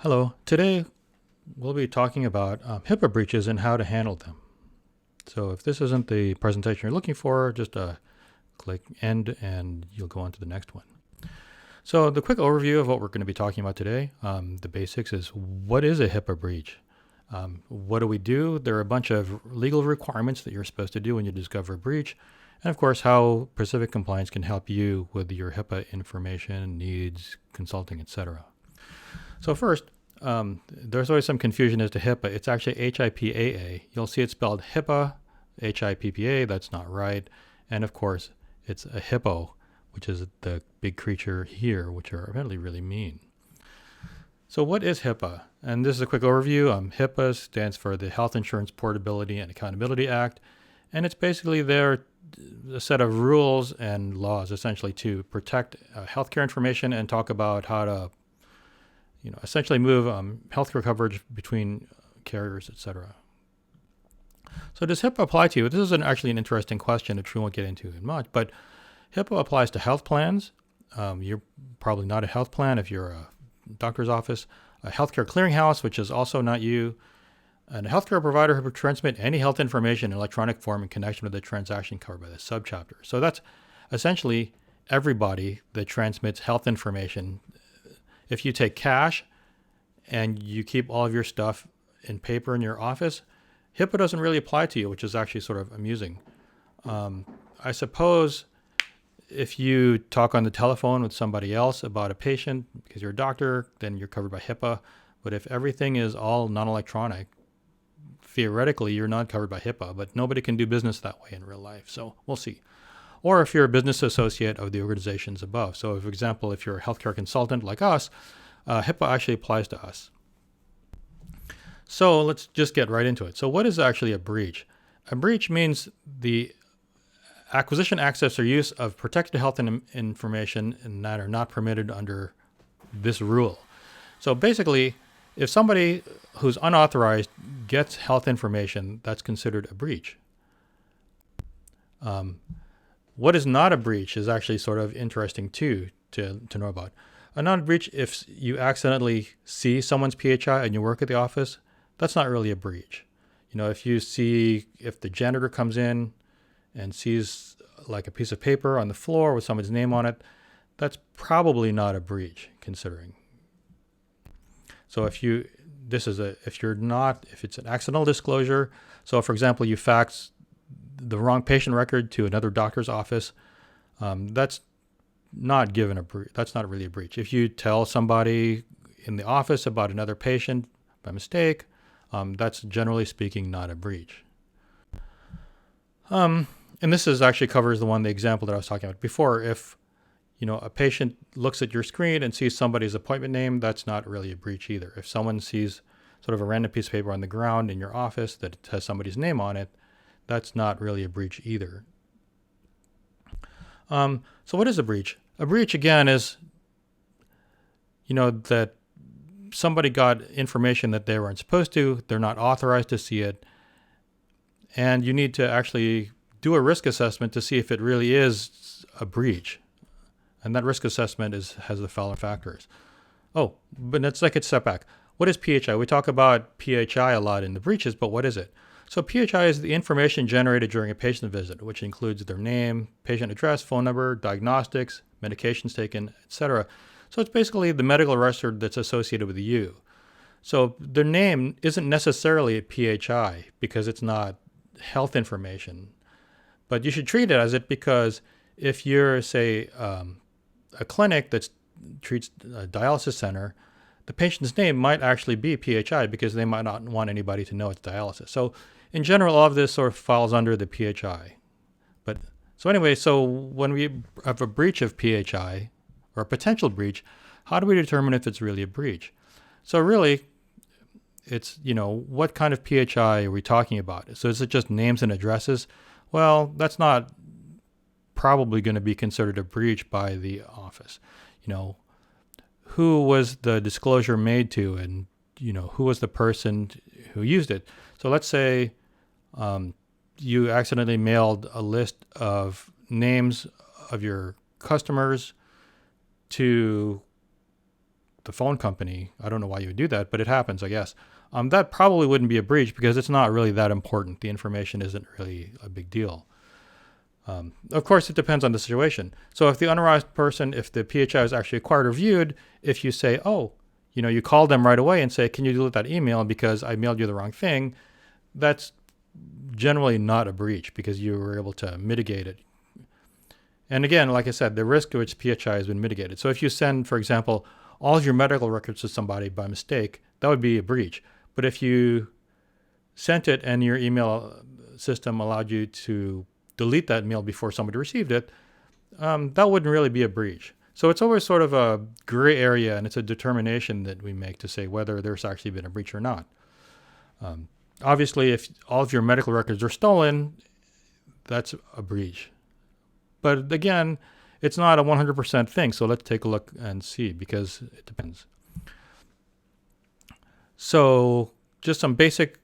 Hello. Today we'll be talking about HIPAA breaches and how to handle them. So if this isn't the presentation you're looking for, just click end and you'll go on to the next one. So the quick overview of what we're going to be talking about today, the basics is what is a HIPAA breach? What do we do? There are a bunch of legal requirements that you're supposed to do when you discover a breach. And of course, how Pacific Compliance can help you with your HIPAA information, needs, consulting, etc. So first, there's always some confusion as to HIPAA. It's actually HIPAA. You'll see it spelled HIPAA, HIPPA. That's not right. And of course, it's a hippo, which is the big creature here, which are really mean. So what is HIPAA? And this is a quick overview. HIPAA stands for the Health Insurance Portability and Accountability Act. And it's basically a set of rules and laws, essentially, to protect healthcare information and talk about how to essentially move healthcare coverage between carriers, etc. So does HIPAA apply to you? This is actually an interesting question, which we won't get into much, but HIPAA applies to health plans. You're probably not a health plan if you're a doctor's office, a healthcare clearinghouse, which is also not you, and a healthcare provider who transmit any health information in electronic form in connection with the transaction covered by the subchapter. So that's essentially everybody that transmits health information. If you take cash and you keep all of your stuff in paper in your office, HIPAA doesn't really apply to you, which is actually sort of amusing. I suppose if you talk on the telephone with somebody else about a patient because you're a doctor, then you're covered by HIPAA. But if everything is all non-electronic, theoretically, you're not covered by HIPAA, but nobody can do business that way in real life. So we'll see. Or if you're a business associate of the organizations above. So, for example, if you're a healthcare consultant like us, HIPAA actually applies to us. So let's just get right into it. So what is actually a breach? A breach means the acquisition, access, or use of protected health information that are not permitted under this rule. So basically, if somebody who's unauthorized gets health information, that's considered a breach. What is not a breach is actually sort of interesting too to know about. A non-breach, if you accidentally see someone's PHI and you work at the office, that's not really a breach. If the janitor comes in and sees like a piece of paper on the floor with someone's name on it, that's probably not a breach considering. So if it's an accidental disclosure, so for example, you fax the wrong patient record to another doctor's office, that's not really a breach. If you tell somebody in the office about another patient by mistake, that's generally speaking not a breach. And this actually covers the example that I was talking about before. If a patient looks at your screen and sees somebody's appointment name, that's not really a breach either. If someone sees sort of a random piece of paper on the ground in your office that has somebody's name on it, that's not really a breach either. So what is a breach? A breach, again, is, that somebody got information that they weren't supposed to, they're not authorized to see it, and you need to actually do a risk assessment to see if it really is a breach. And that risk assessment has the following factors. Oh, but let's take a step back. What is PHI? We talk about PHI a lot in the breaches, but what is it? So PHI is the information generated during a patient visit, which includes their name, patient address, phone number, diagnostics, medications taken, etc. So it's basically the medical record that's associated with you. So their name isn't necessarily a PHI because it's not health information, but you should treat it as it because if you're, say, a clinic that treats a dialysis center, the patient's name might actually be PHI because they might not want anybody to know it's dialysis. So in general, all of this sort of falls under the PHI. So when we have a breach of PHI or a potential breach, how do we determine if it's really a breach? So really, it's, what kind of PHI are we talking about? So is it just names and addresses? Well, that's not probably going to be considered a breach by the office. Who was the disclosure made to, and who was the person who used it? So let's say you accidentally mailed a list of names of your customers to the phone company. I don't know why you would do that, but it happens, I guess. That probably wouldn't be a breach because it's not really that important. The information isn't really a big deal. Of course, it depends on the situation. So if the unauthorized person, if the PHI is actually acquired or viewed, if you say, oh, you call them right away and say, can you delete that email because I mailed you the wrong thing, that's generally not a breach because you were able to mitigate it. And again, like I said, the risk to which PHI has been mitigated. So if you send, for example, all of your medical records to somebody by mistake, that would be a breach. But if you sent it and your email system allowed you to delete that mail before somebody received it, that wouldn't really be a breach. So it's always sort of a gray area, and it's a determination that we make to say whether there's actually been a breach or not. Obviously, if all of your medical records are stolen, that's a breach. But again, it's not a 100% thing. So let's take a look and see, because it depends. So just some basic.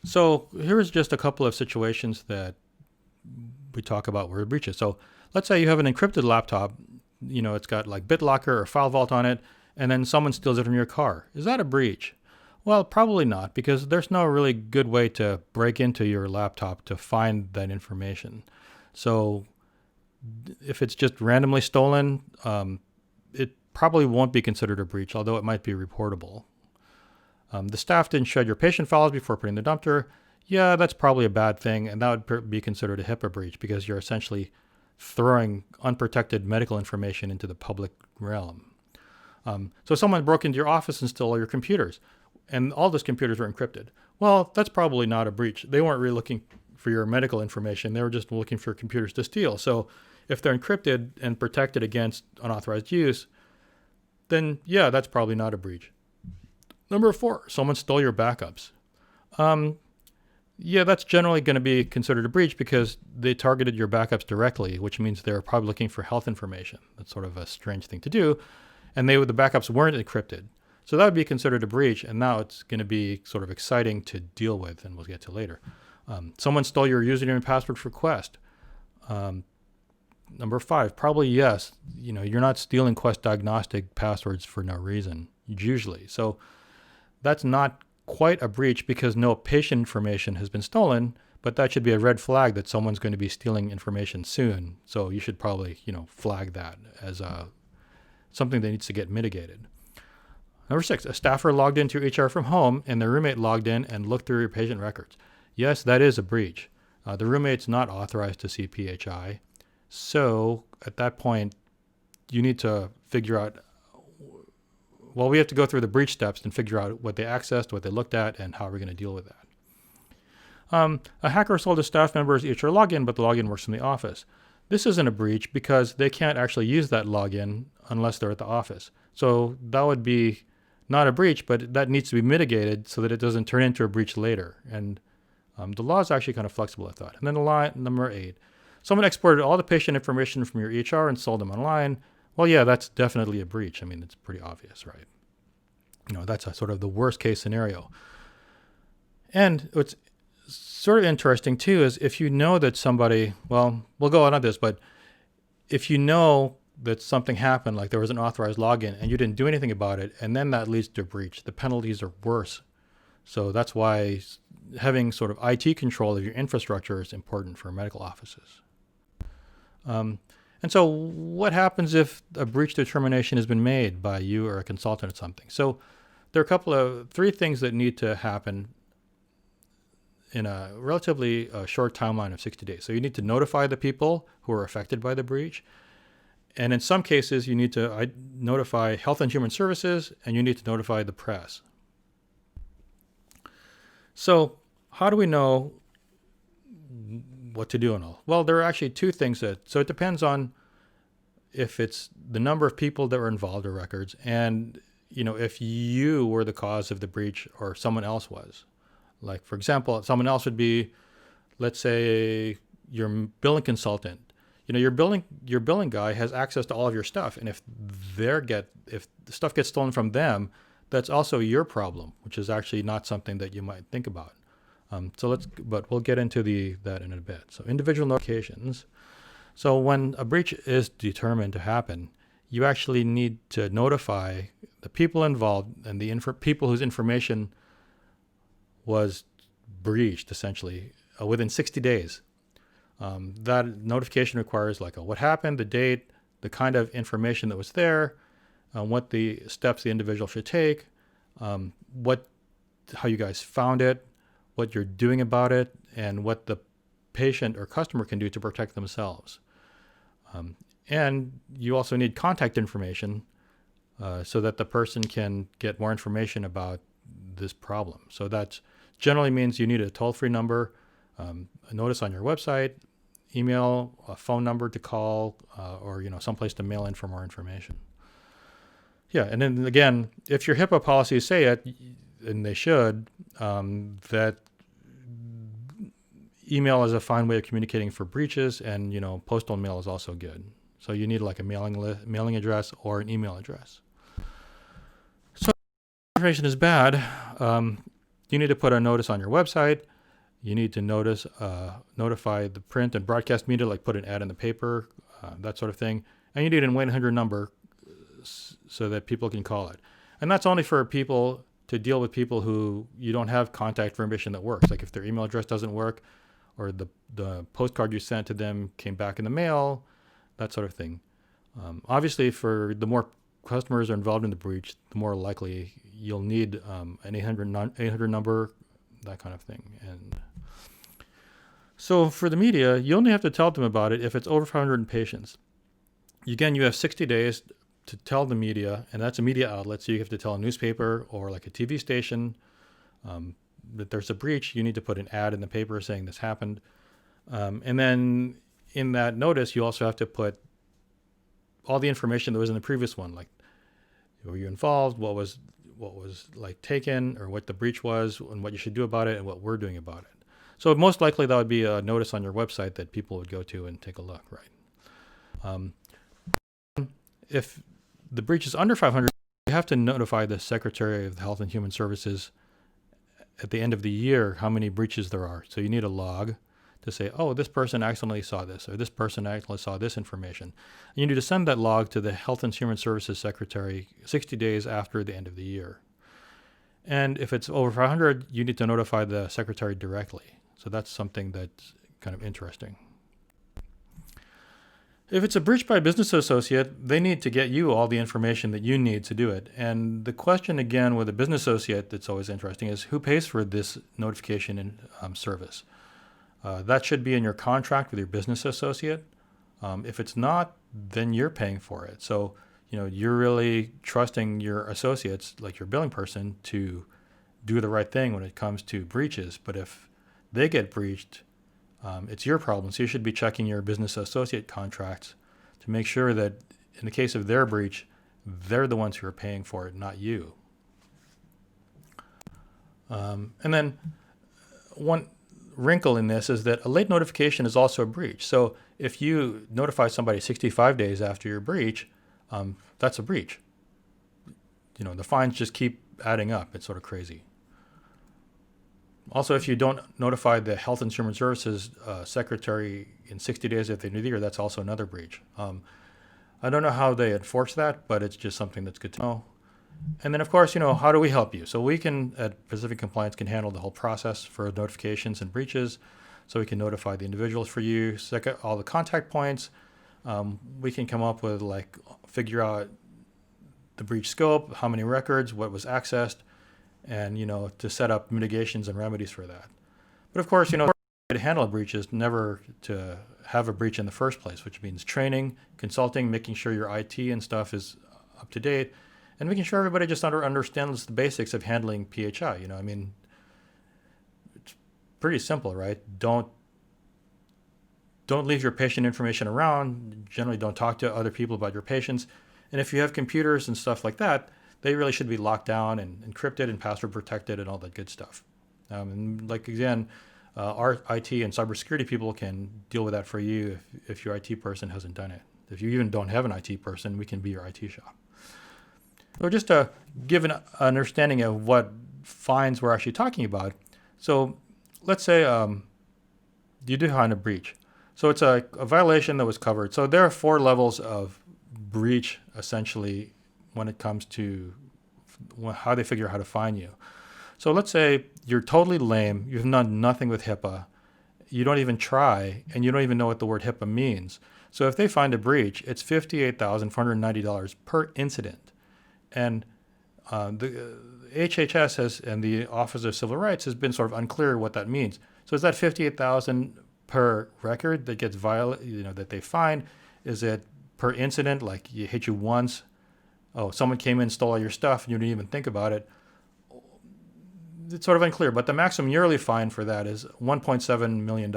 So here's just a couple of situations that we talk about where breaches. So let's say you have an encrypted laptop, it's got like BitLocker or FileVault on it, and then someone steals it from your car. Is that a breach? Well, probably not, because there's no really good way to break into your laptop to find that information. So if it's just randomly stolen, it probably won't be considered a breach, although it might be reportable. The staff didn't shred your patient files before putting the dumpster. Yeah, that's probably a bad thing, and that would be considered a HIPAA breach because you're essentially throwing unprotected medical information into the public realm. So someone broke into your office and stole all your computers, and all those computers were encrypted. Well, that's probably not a breach. They weren't really looking for your medical information. They were just looking for computers to steal. So if they're encrypted and protected against unauthorized use, then yeah, that's probably not a breach. Number 4, someone stole your backups. Yeah, that's generally going to be considered a breach because they targeted your backups directly, which means they're probably looking for health information. That's sort of a strange thing to do. And the backups weren't encrypted. So that would be considered a breach, and now it's going to be sort of exciting to deal with, and we'll get to later. Someone stole your username and password for Quest. Number 5, probably yes. You're not stealing Quest diagnostic passwords for no reason, usually. So that's not quite a breach because no patient information has been stolen, but that should be a red flag that someone's going to be stealing information soon. So you should probably, flag that as something that needs to get mitigated. Number 6, a staffer logged into HR from home and their roommate logged in and looked through your patient records. Yes, that is a breach. The roommate's not authorized to see PHI. So at that point, you need to figure out, we have to go through the breach steps and figure out what they accessed, what they looked at, and how we're going to deal with that. A hacker stole a staff member's HR login, but the login works from the office. This isn't a breach because they can't actually use that login unless they're at the office. So that would be not a breach, but that needs to be mitigated so that it doesn't turn into a breach later. And the law is actually kind of flexible, I thought. And then number 8, someone exported all the patient information from your EHR and sold them online. Well, yeah, that's definitely a breach. I mean, it's pretty obvious, right? That's a sort of the worst case scenario. And what's sort of interesting too is if you know that somebody, we'll go on this, but if you know that something happened, like there was an authorized login and you didn't do anything about it, and then that leads to a breach, the penalties are worse. So that's why having sort of IT control of your infrastructure is important for medical offices. And so what happens if a breach determination has been made by you or a consultant or something? So there are 3 things that need to happen in a relatively short timeline of 60 days. So you need to notify the people who are affected by the breach. And in some cases, you need to notify Health and Human Services, and you need to notify the press. So how do we know what to do and all? Well, there are actually 2 things so it depends on if it's the number of people that were involved or records, and if you were the cause of the breach or someone else was. Like, for example, someone else would be, let's say, your billing consultant. Your billing guy has access to all of your stuff, and if the stuff gets stolen from them, that's also your problem, which is actually not something that you might think about. But we'll get into that in a bit. So individual notifications. So when a breach is determined to happen, you actually need to notify the people involved and the people whose information was breached, essentially, within 60 days. That notification requires like what happened, the date, the kind of information that was there, what the steps the individual should take, how you guys found it, what you're doing about it, and what the patient or customer can do to protect themselves. And you also need contact information so that the person can get more information about this problem. So that generally means you need a toll-free number, a notice on your website, email, a phone number to call, or someplace to mail in for more information. Yeah, and then again, if your HIPAA policies say it, and they should, that email is a fine way of communicating for breaches, and postal mail is also good. So you need like a mailing address or an email address. So if information is bad, you need to put a notice on your website. You need to notify the print and broadcast media, like put an ad in the paper, that sort of thing. And you need an 1-800 number so that people can call it. And that's only for people to deal with people who you don't have contact information that works. Like if their email address doesn't work, or the postcard you sent to them came back in the mail, that sort of thing. Obviously, for the more customers are involved in the breach, the more likely you'll need an 800 number, that kind of thing. And so for the media, you only have to tell them about it if it's over 500 patients. Again, you have 60 days to tell the media, and that's a media outlet, so you have to tell a newspaper or like a TV station that there's a breach. You need to put an ad in the paper saying this happened. And then in that notice, you also have to put all the information that was in the previous one, like were you involved, what was like taken, or what the breach was, and what you should do about it, and what we're doing about it. So most likely that would be a notice on your website that people would go to and take a look, right? If the breach is under 500, you have to notify the Secretary of Health and Human Services at the end of the year how many breaches there are. So you need a log to say, oh, this person accidentally saw this, or this person accidentally saw this information. And you need to send that log to the Health and Human Services Secretary 60 days after the end of the year. And if it's over 500, you need to notify the Secretary directly. So that's something that's kind of interesting. If it's a breach by a business associate, they need to get you all the information that you need to do it. And the question again with a business associate that's always interesting is who pays for this notification and service? That should be in your contract with your business associate. If it's not, then you're paying for it. So, you're really trusting your associates, like your billing person, to do the right thing when it comes to breaches. But if they get breached, it's your problem. So you should be checking your business associate contracts to make sure that in the case of their breach, they're the ones who are paying for it, not you. And then one wrinkle in this is that a late notification is also a breach. So if you notify somebody 65 days after your breach, that's a breach. The fines just keep adding up. It's sort of crazy. Also, if you don't notify the Health and Human Services Secretary in 60 days at the end of the year, that's also another breach. I don't know how they enforce that, but it's just something that's good to know. And then, of course, how do we help you? So we can, at Pacific Compliance, can handle the whole process for notifications and breaches. So we can notify the individuals for you, all the contact points. We can come up with, figure out the breach scope, how many records, what was accessed, and, to set up mitigations and remedies for that. But of course, to handle a breach is never to have a breach in the first place, which means training, consulting, making sure your IT and stuff is up to date, and making sure everybody just understands the basics of handling PHI. It's pretty simple, right? Don't leave your patient information around. Generally, don't talk to other people about your patients. And if you have computers and stuff like that, they really should be locked down and encrypted and password protected and all that good stuff. Our IT and cybersecurity people can deal with that for you if your IT person hasn't done it. If you even don't have an IT person, we can be your IT shop. So just to give an understanding of what fines we're actually talking about. So let's say you do find a breach. So it's a violation that was covered. So there are 4 levels of breach essentially when it comes to how they figure out how to find you. So let's say you're totally lame, you've done nothing with HIPAA, you don't even try, and you don't even know what the word HIPAA means. So if they find a breach, it's $58,490 per incident. And the HHS has, and the Office of Civil Rights has been sort of unclear what that means. So is that 58,000 per record that gets violated, that they find? Is it per incident, like you hit you once? Oh, someone came in, stole all your stuff, and you didn't even think about it. It's sort of unclear, but the maximum yearly fine for that is $1.7 million.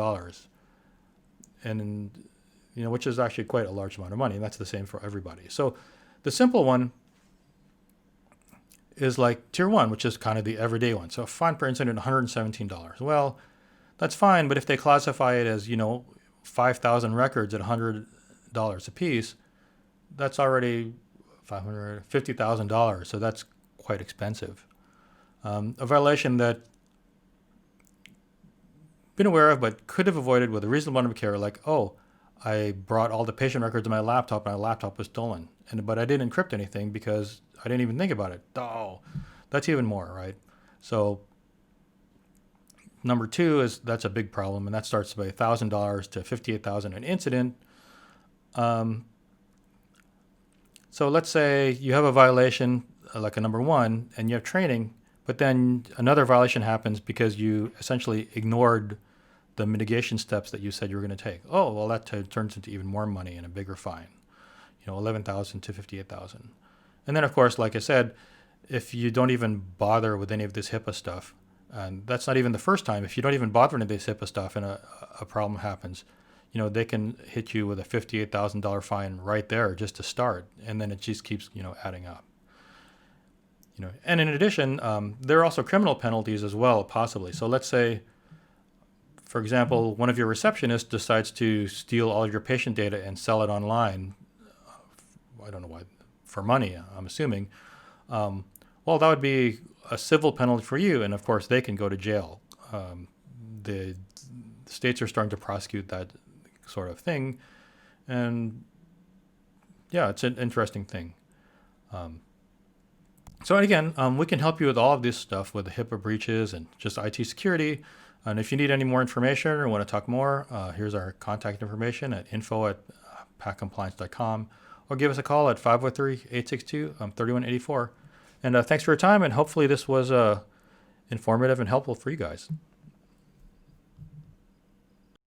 And, which is actually quite a large amount of money, and that's the same for everybody. So the simple one is like tier 1, which is kind of the everyday one. So a fine per incident, $117. Well, that's fine, but if they classify it as, 5,000 records at $100 a piece, that's already $50,000. So that's quite expensive. A violation that been aware of but could have avoided with a reasonable amount of care, like, oh, I brought all the patient records in my laptop and my laptop was stolen, but I didn't encrypt anything because I didn't even think about it. Oh, that's even more, right? So number 2 is that's a big problem, and that starts by $1,000 to $58,000 an incident. So let's say you have a violation like a number 1, and you have training, but then another violation happens because you essentially ignored the mitigation steps that you said you were going to take. Oh, well, that turns into even more money and a bigger fine, $11,000 to $58,000. And then, of course, like I said, if you don't even bother with any of this HIPAA stuff, and that's not even the first time, if you don't even bother with this HIPAA stuff and a problem happens, they can hit you with a $58,000 fine right there just to start, and then it just keeps, adding up. And in addition, there are also criminal penalties as well, possibly. So let's say, for example, one of your receptionists decides to steal all of your patient data and sell it online. I don't know why, for money, I'm assuming. Well, that would be a civil penalty for you, and of course, they can go to jail. The states are starting to prosecute that sort of thing, and yeah, it's an interesting thing. So again, we can help you with all of this stuff with the HIPAA breaches and just IT security. And if you need any more information or want to talk more, here's our contact information at info@packcompliance.com, or give us a call at 503-862-3184. And thanks for your time, and hopefully this was informative and helpful for you guys.